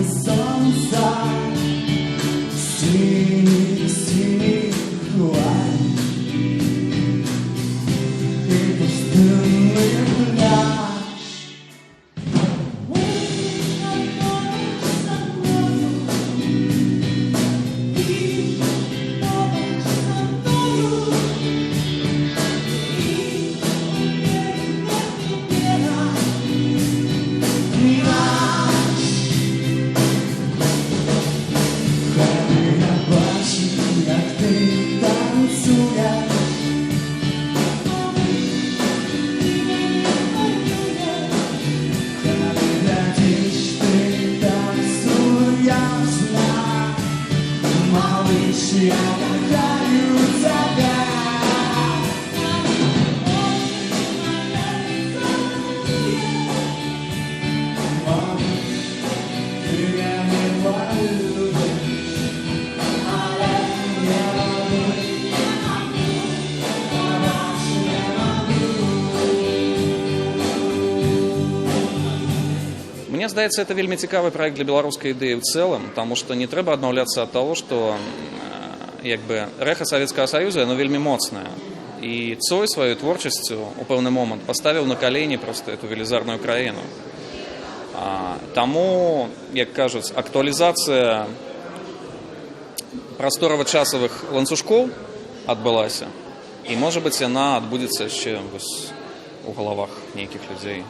сонца, синий хваль и пустынный пляж. Я кохаю тебя. Мама, ты меня не полюбишь, але я могу, больше не могу. Мне здаецца, это вельмі цікавы праект для беларускай ідэі ў цэлым, таму што не трэба адмаўляцца ад таго, што як бы рэха Савецкага Саюза, яно вельмі моцнае. І Цой сваёй творчасцю у пэўны момант паставіў на калені проста эту велізарную краіну. Таму, як кажуць, актуалізацыя прасторава-часавых ланцужкоў адбылася. І, можа быць, яна адбудзецца яшчэ у галавах нейкіх людзей.